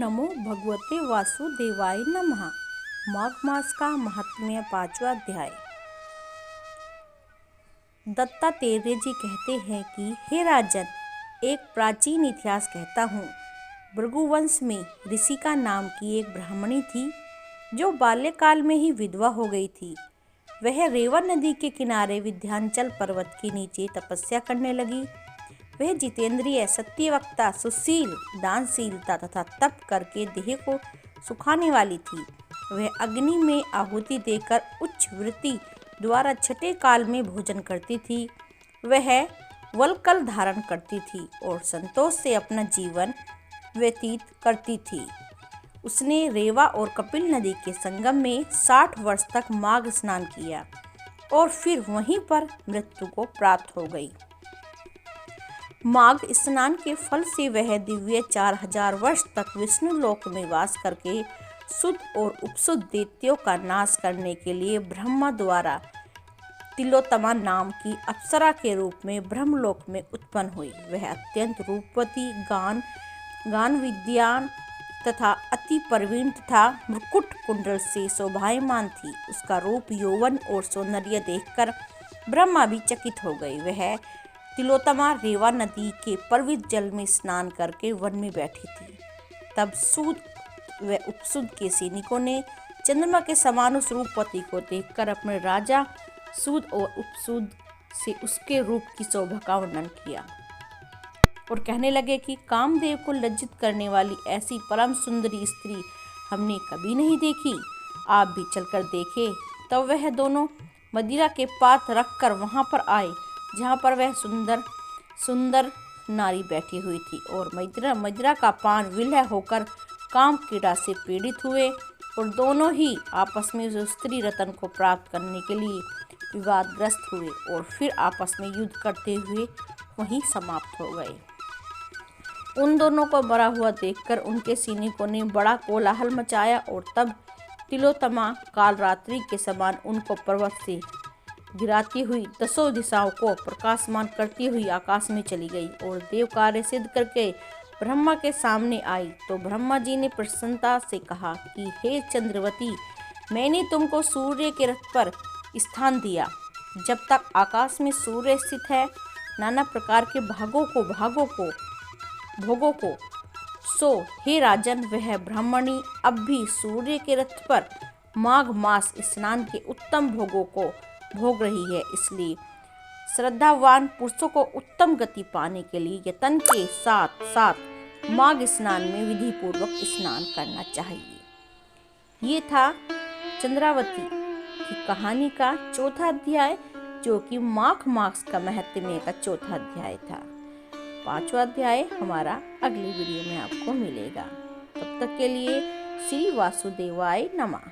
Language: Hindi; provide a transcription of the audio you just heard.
नमो भगवते वासुदेवाय नमः। माघ मास का महात्म्य 5वां अध्याय। दत्तात्रेय जी कहते हैं कि हे राजन, एक प्राचीन इतिहास कहता हूँ। भृगुवंश में ऋषिका नाम की एक ब्राह्मणी थी जो बाल्यकाल में ही विधवा हो गई थी। वह रेवा नदी के किनारे विंध्याचल पर्वत के नीचे तपस्या करने लगी। वह जितेंद्रिय, सत्यवक्ता, सुशील, दानशीलता तथा तप करके देह को सुखाने वाली थी। वह अग्नि में आहुति देकर उच्च वृत्ति द्वारा छठे काल में भोजन करती थी। वह वलकल धारण करती थी और संतोष से अपना जीवन व्यतीत करती थी। उसने रेवा और कपिल नदी के संगम में 60 वर्ष तक माघ स्नान किया और फिर वहीं पर मृत्यु को प्राप्त हो गई। माघ स्नान के फल से वह दिव्य 4000 वर्ष तक विष्णु लोक में वास करके शुद्ध और उपशुद्ध दैत्यों का नाश करने के लिए ब्रह्मा द्वारा तिलोत्तमा नाम की अप्सरा के रूप में ब्रह्मलोक में उत्पन्न हुई। वह अत्यंत रूपवती, गान विद्वान तथा अति प्रवीण तथा मुकुट कुंडल से शोभायमान थी। उसका रूप, यौवन और सौंदर्य देखकर ब्रह्मा भी चकित हो गए। वह तिलोत्तमा रेवा नदी के पवित्र जल में स्नान करके वन में बैठी थी। तब शुद्ध व उपशुद्ध के सैनिकों ने चंद्रमा के समान उस रूपवती को देखकर अपने राजा शुद्ध और उपशुद्ध से उसके रूप की शोभा का वर्णन किया और कहने लगे कि कामदेव को लज्जित करने वाली ऐसी परम सुंदरी स्त्री हमने कभी नहीं देखी। आप भी चलकर देखें। तब वह दोनों मदिरा के पात रखकर वहां पर आए जहाँ पर वह सुंदर नारी बैठी हुई थी और मदिरा का पान विलय होकर काम कीड़ा से पीड़ित हुए और दोनों ही आपस में उस स्त्री रत्न को प्राप्त करने के लिए विवादग्रस्त हुए और फिर आपस में युद्ध करते हुए वहीं समाप्त हो गए। उन दोनों को मरा हुआ देखकर उनके सैनिकों ने बड़ा कोलाहल मचाया और तब तिलोत्तमा कालरात्रि के समान उनको पर्वत से गिराती हुई 10 दिशाओं को प्रकाशमान करती हुई आकाश में चली गई और देव कार्य सिद्ध करके ब्रह्मा के सामने आई। तो ब्रह्मा जी ने प्रसन्नता से कहा कि हे चंद्रवती, मैंने तुमको सूर्य के रथ पर स्थान दिया। जब तक आकाश में सूर्य स्थित है, नाना प्रकार के भोगों को सो हे राजन, वह ब्राह्मणी अब भी सूर्य के रथ पर माघ मास स्नान के उत्तम भोगों को भोग रही है। इसलिए श्रद्धावान पुरुषों को उत्तम गति पाने के लिए यत्न के साथ साथ माघ स्नान में विधि पूर्वक स्नान करना चाहिए। ये था चंद्रावती की कहानी का चौथा अध्याय, जो कि माघ मास का महत्व का चौथा अध्याय था। 5वां अध्याय हमारा अगली वीडियो में आपको मिलेगा। तब तक के लिए श्री वासुदेवाय नमः।